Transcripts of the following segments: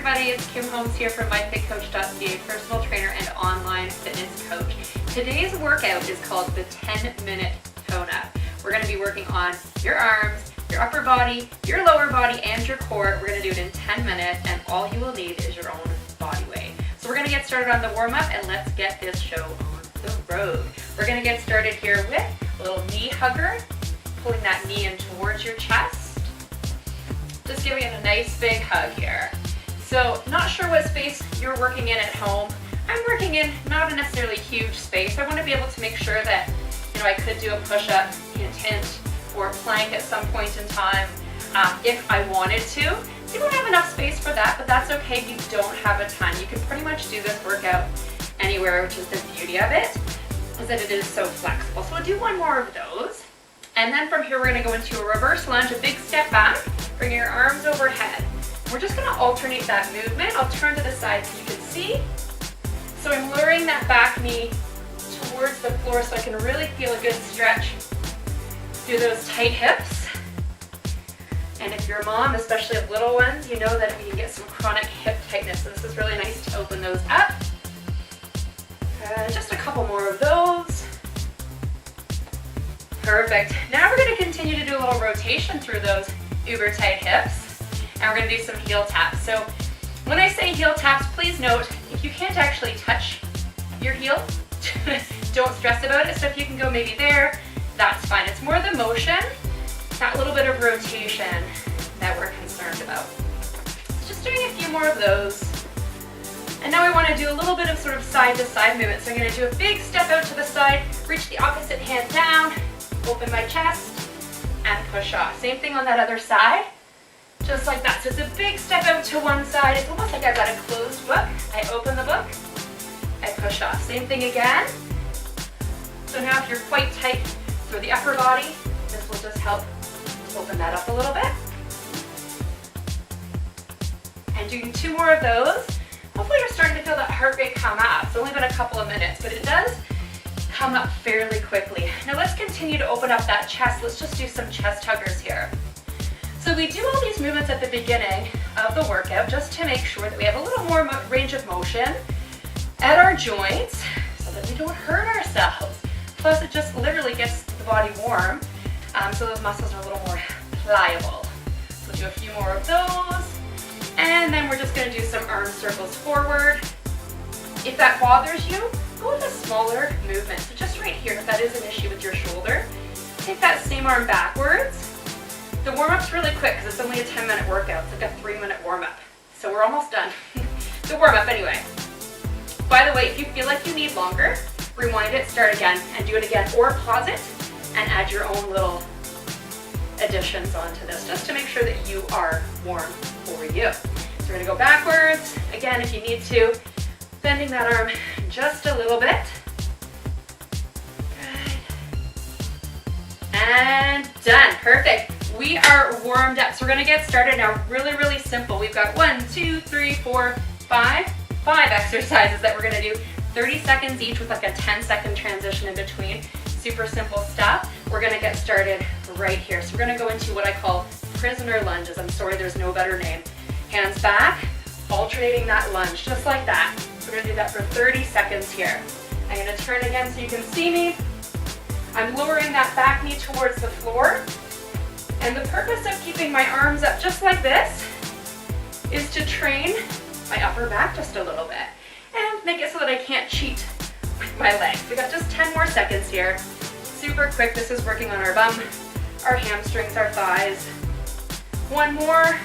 everybody, it's Kim Holmes here from myfitcoach.ca, personal trainer and online fitness coach. Today's workout is called the 10-minute tone-up. We're going to be working on your arms, your upper body, your lower body, and your core. We're going to do it in 10 minutes, and all you will need is your own body weight. So we're going to get started on the warm-up, and let's get this show on the road. We're going to get started here with a little knee hugger, pulling that knee in towards your chest. Just giving it a nice big hug here. So not sure what space you're working in at home. I'm working in not a necessarily huge space. I want to be able to make sure that, I could do a push-up, hint, or a plank at some point in time if I wanted to. You don't have enough space for that, but that's okay if you don't have a ton. You can pretty much do this workout anywhere, which is the beauty of it, is that it is so flexible. So we'll do one more of those. And then from here, we're going to go into a reverse lunge, a big step back, bring your arms overhead. We're just going to alternate that movement. I'll turn to the side so you can see. So I'm lowering that back knee towards the floor so I can really feel a good stretch through those tight hips. And if you're a mom, especially of little ones, you know that we can get some chronic hip tightness. So this is really nice to open those up. Just a couple more of those. Perfect. Now we're going to continue to do a little rotation through those uber tight hips, and we're going to do some heel taps. So when I say heel taps, please note, if you can't actually touch your heel, don't stress about it. So if you can go maybe there, that's fine. It's more the motion, that little bit of rotation that we're concerned about. Just doing a few more of those. And now we want to do a little bit of sort of side to side movement. So I'm going to do a big step out to the side, reach the opposite hand down, open my chest, and push off. Same thing on that other side, just like that. So it's a big step out to one side. It's almost like I've got a closed book. I open the book, I push off. Same thing again. So now if you're quite tight through the upper body, this will just help open that up a little bit. And doing two more of those. Hopefully you're starting to feel that heart rate come up. It's only been a couple of minutes, but it does come up fairly quickly. Now let's continue to open up that chest. Let's just do some chest huggers here. So we do all these movements at the beginning of the workout just to make sure that we have a little more range of motion at our joints so that we don't hurt ourselves. Plus it just literally gets the body warm, so those muscles are a little more pliable. So we'll do a few more of those. And then we're just going to do some arm circles forward. If that bothers you, go with a smaller movement. So just right here, if that is an issue with your shoulder, take that same arm backwards. The warm-up's really quick because it's only a 10-minute workout. It's like a 3-minute warm-up. So we're almost done. The warm-up anyway. By the way, if you feel like you need longer, rewind it, start again, and do it again. Or pause it and add your own little additions onto this, just to make sure that you are warm for you. So we're going to go backwards. Again, if you need to, bending that arm just a little bit. Good. And done. Perfect. We are warmed up. So we're going to get started now. Really, really simple. We've got 1, 2, 3, 4, 5 exercises that we're going to do. 30 seconds each with like a 10-second transition in between. Super simple stuff. We're going to get started right here. So we're going to go into what I call prisoner lunges. I'm sorry, there's no better name. Hands back, alternating that lunge, just like that. So we're going to do that for 30 seconds here. I'm going to turn again so you can see me. I'm lowering that back knee towards the floor. And the purpose of keeping my arms up just like this is to train my upper back just a little bit and make it so that I can't cheat with my legs. We got just 10 more seconds here. Super quick. This is working on our bum, our hamstrings, our thighs. One more.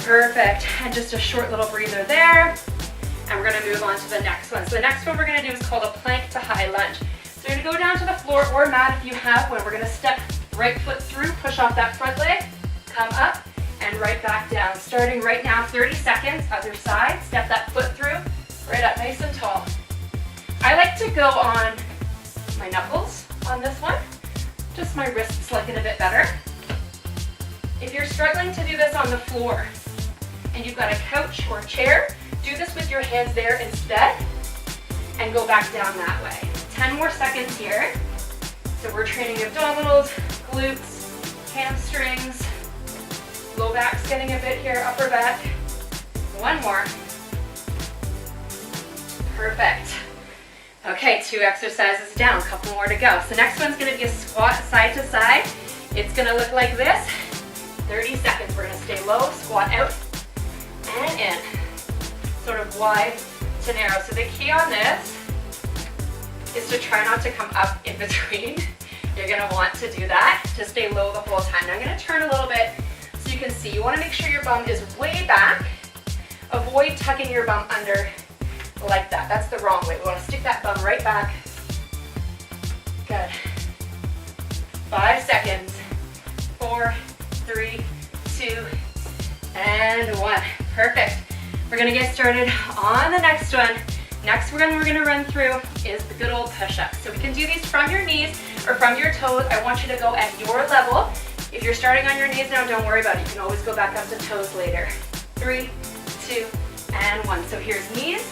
Perfect. And just a short little breather there. And we're going to move on to the next one. So the next one we're going to do is called a plank to high lunge. So you're going to go down to the floor or mat if you have one. We're going to step right foot through, push off that front leg, come up, and right back down. Starting right now, 30 seconds, other side. Step that foot through, right up nice and tall. I like to go on my knuckles on this one. Just my wrists like it a bit better. If you're struggling to do this on the floor and you've got a couch or chair, do this with your hands there instead and go back down that way. 10 more seconds here. So we're training abdominals, glutes, hamstrings, low back's getting a bit here, upper back. One more. Perfect. Okay, 2 exercises down, a couple more to go. So next one's gonna be a squat side to side. It's gonna look like this. 30 seconds, we're gonna stay low, squat out and in. Sort of wide to narrow. So the key on this is to try not to come up in between. You're gonna want to do that to stay low the whole time. Now I'm gonna turn a little bit so you can see. You wanna make sure your bum is way back. Avoid tucking your bum under like that. That's the wrong way. We wanna stick that bum right back. Good. 5 seconds. 4, 3, 2, and 1. Perfect. We're gonna get started on the next one. Next one we're gonna run through is the good old push-ups. So we can do these from your knees or from your toes. I want you to go at your level. If you're starting on your knees now, don't worry about it. You can always go back up to toes later. 3, 2, and 1. So here's knees.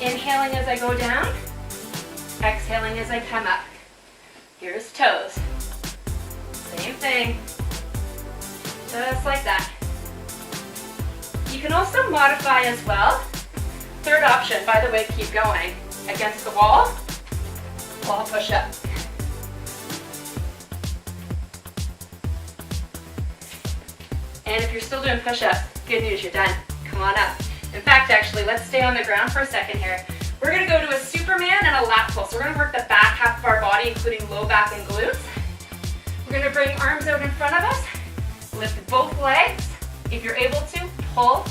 Inhaling as I go down. Exhaling as I come up. Here's toes. Same thing. Just like that. You can also modify as well. Third option, by the way, keep going. Against the wall push-up. And if you're still doing push-ups, good news, you're done. Come on up. In fact, actually, let's stay on the ground for a second here. We're gonna go to a Superman and a lat pull. So we're gonna work the back half of our body, including low back and glutes. We're gonna bring arms out in front of us. Lift both legs. If you're able to, pull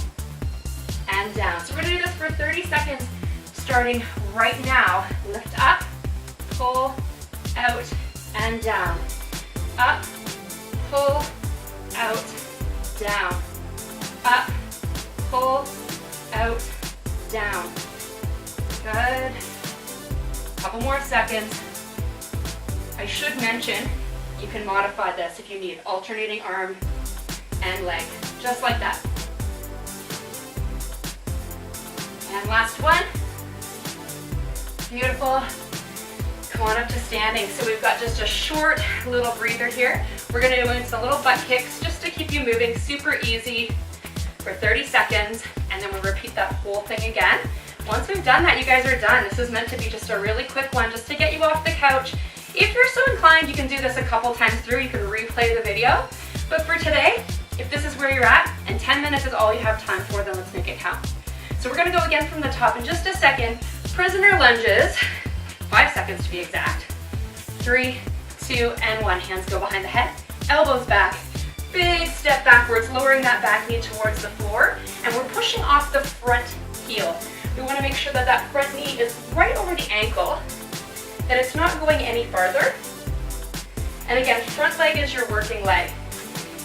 and down. So we're gonna do this for 30 seconds, starting right now. Lift up, pull, out, and down. Up, pull, out, down. Up, pull, out, down. Good. Couple more seconds. I should mention, you can modify this if you need alternating arm and leg, just like that. And last one. Beautiful. Come on up to standing. So we've got just a short little breather here. We're gonna do some little butt kicks just to keep you moving, super easy for 30 seconds. And then we'll repeat that whole thing again. Once we've done that, you guys are done. This is meant to be just a really quick one, just to get you off the couch. If you're so inclined, you can do this a couple times through. You can replay the video. But for today, if this is where you're at, and 10 minutes is all you have time for, then let's make it count. So we're gonna go again from the top in just a second. Prisoner lunges, 5 seconds to be exact. 3, 2, and 1. Hands go behind the head, elbows back. Big step backwards, lowering that back knee towards the floor. And we're pushing off the front heel. We wanna make sure that that front knee is right over the ankle, that it's not going any farther. And again, front leg is your working leg.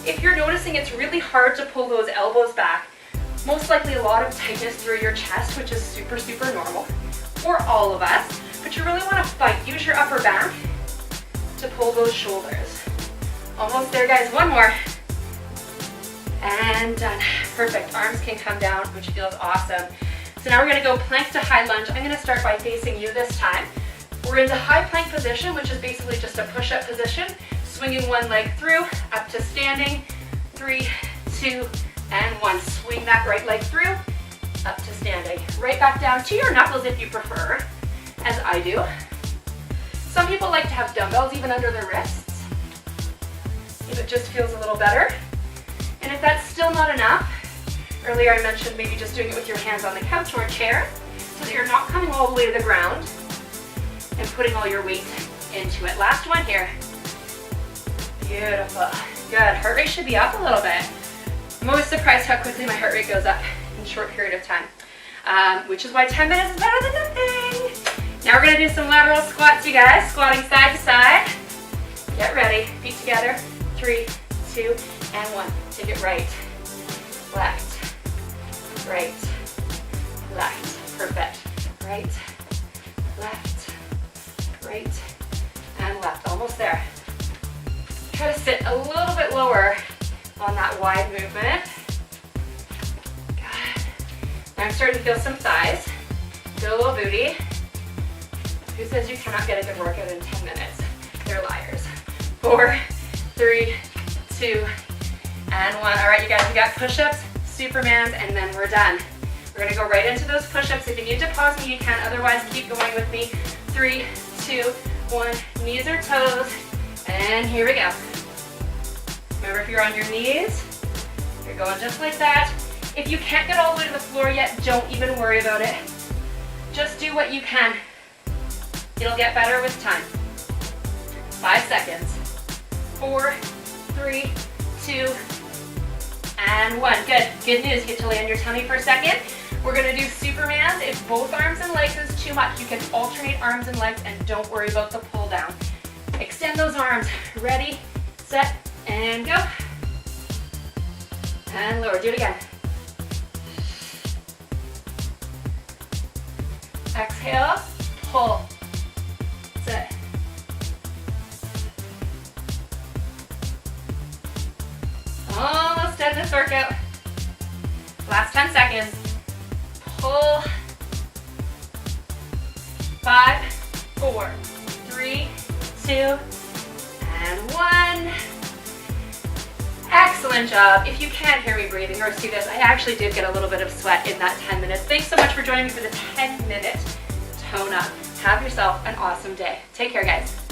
If you're noticing it's really hard to pull those elbows back, most likely a lot of tightness through your chest, which is super, super normal for all of us, but you really want to fight. Use your upper back to pull those shoulders. Almost there, guys. One more. And done. Perfect. Arms can come down, which feels awesome. So now we're going to go plank to high lunge. I'm going to start by facing you this time. We're into high plank position, which is basically just a push-up position. Swinging one leg through, up to standing. 3, 2, and 1. Swing that right leg through, up to standing. Right back down to your knuckles if you prefer, as I do. Some people like to have dumbbells even under their wrists, if it just feels a little better. And if that's still not enough, earlier I mentioned maybe just doing it with your hands on the couch or a chair, so that you're not coming all the way to the ground and putting all your weight into it. Last one here. Beautiful. Good. Heart rate should be up a little bit. I'm always surprised how quickly my heart rate goes up in a short period of time, which is why 10 minutes is better than nothing. Now we're going to do some lateral squats, you guys. Squatting side to side. Get ready. Feet together. 3, 2, and 1. Take it right, left, right, left. Perfect. Right, left, right, and left. Almost there. Try to sit a little bit lower on that wide movement. Good. Now I'm starting to feel some thighs. Feel a little booty. Who says you cannot get a good workout in 10 minutes? They're liars. 4, 3, 2, and 1. All right, you guys, we got push-ups, Supermans, and then we're done. We're gonna go right into those push-ups. If you need to pause me, you can. Otherwise, keep going with me. 3, 2, 1. Knees or toes. And here we go. Remember, if you're on your knees, you're going just like that. If you can't get all the way to the floor yet, don't even worry about it. Just do what you can. It'll get better with time. 5 seconds. 4, 3, 2, and 1. Good. Good news. You get to lay on your tummy for a second. We're going to do Supermans. If both arms and legs is too much, you can alternate arms and legs, and don't worry about the pull down. Extend those arms. Ready, set, and go. And lower. Do it again. Exhale, pull, sit. Almost done this workout. Last 10 seconds. Pull. 5, 4, 3, 2, and 1. Excellent job. If you can't hear me breathing or see this, I actually did get a little bit of sweat in that 10 minutes. Thanks so much for joining me for the 10-minute tone up. Have yourself an awesome day. Take care, guys.